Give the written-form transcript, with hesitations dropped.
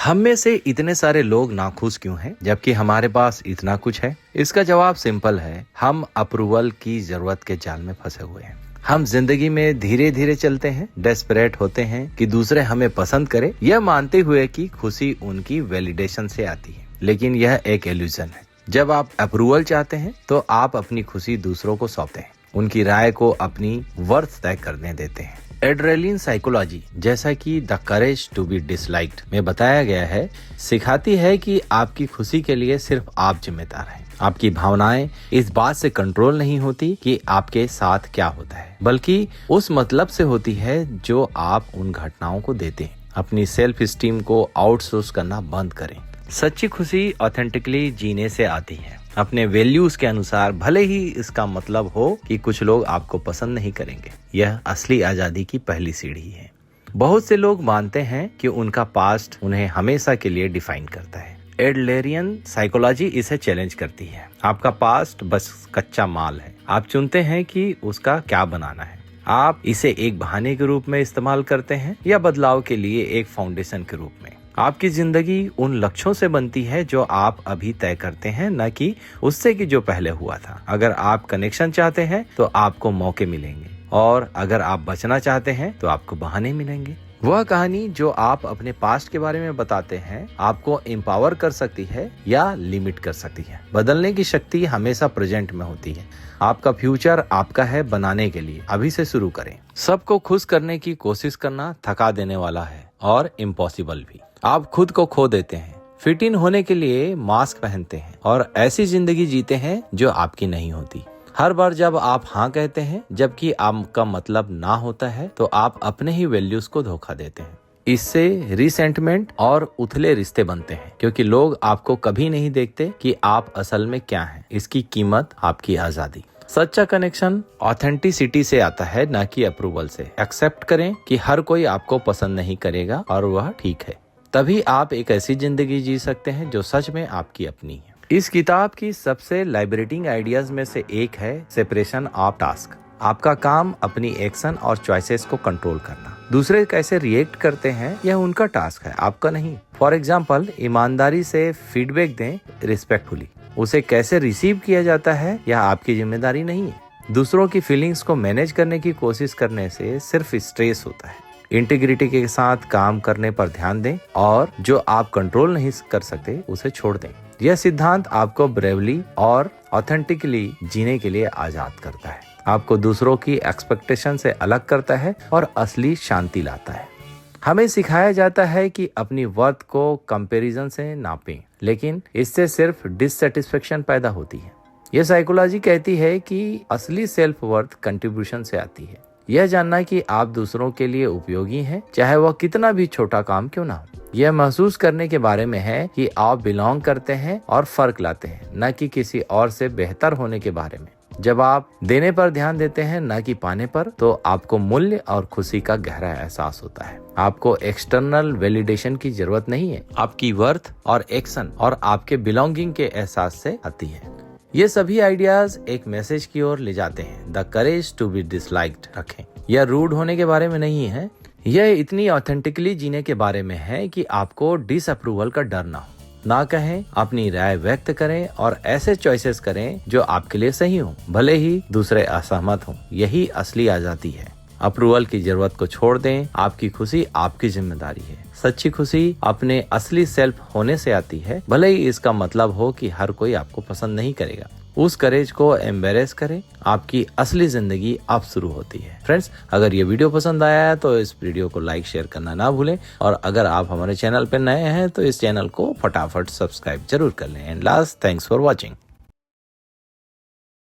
हम में से इतने सारे लोग नाखुश क्यों हैं जबकि हमारे पास इतना कुछ है? इसका जवाब सिंपल है, हम अप्रूवल की जरूरत के जाल में फंसे हुए हैं। हम जिंदगी में धीरे धीरे चलते हैं, डेस्परेट होते हैं कि दूसरे हमें पसंद करें, यह मानते हुए कि खुशी उनकी वैलिडेशन से आती है। लेकिन यह एक इल्यूजन है। जब आप अप्रूवल चाहते हैं तो आप अपनी खुशी दूसरों को सौंपते हैं, उनकी राय को अपनी वर्थ तय करने देते हैं। एड्रेनलिन साइकोलॉजी, जैसा कि the courage to be disliked में बताया गया है, सिखाती है कि आपकी खुशी के लिए सिर्फ आप जिम्मेदार हैं। आपकी भावनाएं इस बात से कंट्रोल नहीं होती कि आपके साथ क्या होता है, बल्कि उस मतलब से होती है जो आप उन घटनाओं को देते हैं। अपनी सेल्फ स्टीम को आउटसोर्स करना बंद करें। सच्ची खुशी ऑथेंटिकली जीने से आती है, अपने वैल्यूज के अनुसार, भले ही इसका मतलब हो कि कुछ लोग आपको पसंद नहीं करेंगे। यह असली आजादी की पहली सीढ़ी है। बहुत से लोग मानते हैं कि उनका पास्ट उन्हें हमेशा के लिए डिफाइन करता है। एडलेरियन साइकोलॉजी इसे चैलेंज करती है। आपका पास्ट बस कच्चा माल है, आप चुनते हैं कि उसका क्या बनाना है। आप इसे एक बहाने के रूप में इस्तेमाल करते हैं या बदलाव के लिए एक फाउंडेशन के रूप में। आपकी जिंदगी उन लक्ष्यों से बनती है जो आप अभी तय करते हैं, न कि उससे कि जो पहले हुआ था। अगर आप कनेक्शन चाहते हैं तो आपको मौके मिलेंगे, और अगर आप बचना चाहते हैं तो आपको बहाने मिलेंगे। वह कहानी जो आप अपने पास्ट के बारे में बताते हैं आपको एम्पावर कर सकती है या लिमिट कर सकती है। बदलने की शक्ति हमेशा प्रेजेंट में होती है। आपका फ्यूचर आपका है बनाने के लिए अभी से शुरू करें। सबको खुश करने की कोशिश करना थका देने वाला है और इम्पॉसिबल भी। आप खुद को खो देते हैं, फिट इन होने के लिए मास्क पहनते हैं और ऐसी जिंदगी जीते हैं जो आपकी नहीं होती। हर बार जब आप हाँ कहते हैं जबकि आपका मतलब ना होता है तो आप अपने ही वैल्यूज को धोखा देते हैं। इससे रिसेंटमेंट और उथले रिश्ते बनते हैं, क्योंकि लोग आपको कभी नहीं देखते कि आप असल में क्या हैं। इसकी कीमत आपकी आजादी। सच्चा कनेक्शन ऑथेंटिसिटी से आता है, न कि अप्रूवल से। एक्सेप्ट करें कि हर कोई आपको पसंद नहीं करेगा और वह ठीक है। तभी आप एक ऐसी जिंदगी जी सकते हैं जो सच में आपकी अपनी है। इस किताब की सबसे लाइबरेटिंग आइडियाज में से एक है सेपरेशन ऑफ टास्क। आपका काम अपनी एक्शन और चॉइसेस को कंट्रोल करना। दूसरे कैसे रिएक्ट करते हैं यह उनका टास्क है, आपका नहीं। फॉर एग्जाम्पल, ईमानदारी से फीडबैक दें रिस्पेक्टफुली। उसे कैसे रिसीव किया जाता है यह आपकी जिम्मेदारी नहीं है। दूसरों की फीलिंग्स को मैनेज करने की कोशिश करने से सिर्फ स्ट्रेस होता है। इंटीग्रिटी के साथ काम करने पर ध्यान दें और जो आप कंट्रोल नहीं कर सकते उसे छोड़ दें। यह सिद्धांत आपको ब्रेवली और ऑथेंटिकली जीने के लिए आजाद करता है, आपको दूसरों की एक्सपेक्टेशन से अलग करता है और असली शांति लाता है। हमें सिखाया जाता है कि अपनी वर्थ को कंपैरिजन से नापें, लेकिन इससे सिर्फ डिससैटिस्फैक्शन पैदा होती है। यह साइकोलॉजी कहती है कि असली सेल्फ वर्थ कंट्रीब्यूशन से आती है। यह जानना कि आप दूसरों के लिए उपयोगी हैं, चाहे वह कितना भी छोटा काम क्यों ना हो। यह महसूस करने के बारे में है कि आप बिलोंग करते हैं और फर्क लाते हैं, न कि किसी और से बेहतर होने के बारे में। जब आप देने पर ध्यान देते हैं न कि पाने पर, तो आपको मूल्य और खुशी का गहरा एहसास होता है। आपको एक्सटर्नल वैलिडेशन की जरूरत नहीं है। आपकी वर्थ और एक्शन और आपके बिलोंगिंग के एहसास से आती है। ये सभी आइडियाज एक मैसेज की ओर ले जाते हैं, the courage to be disliked रखें। यह रूड होने के बारे में नहीं है, यह इतनी ऑथेंटिकली जीने के बारे में है कि आपको डिसअप्रूवल का डर ना हो। ना कहें, अपनी राय व्यक्त करें और ऐसे चॉइसेस करें जो आपके लिए सही हो, भले ही दूसरे असहमत हों। यही असली आजादी है। अप्रूवल की जरूरत को छोड़ दें। आपकी खुशी आपकी जिम्मेदारी है। सच्ची खुशी अपने असली सेल्फ होने से आती है, भले ही इसका मतलब हो कि हर कोई आपको पसंद नहीं करेगा। उस करेज को एम्बेरेस करें। आपकी असली जिंदगी अब शुरू होती है। फ्रेंड्स, अगर ये वीडियो पसंद आया है तो इस वीडियो को लाइक शेयर करना ना भूलें, और अगर आप हमारे चैनल पर नए हैं तो इस चैनल को फटाफट सब्सक्राइब जरूर कर लें। And last, thanks for watching.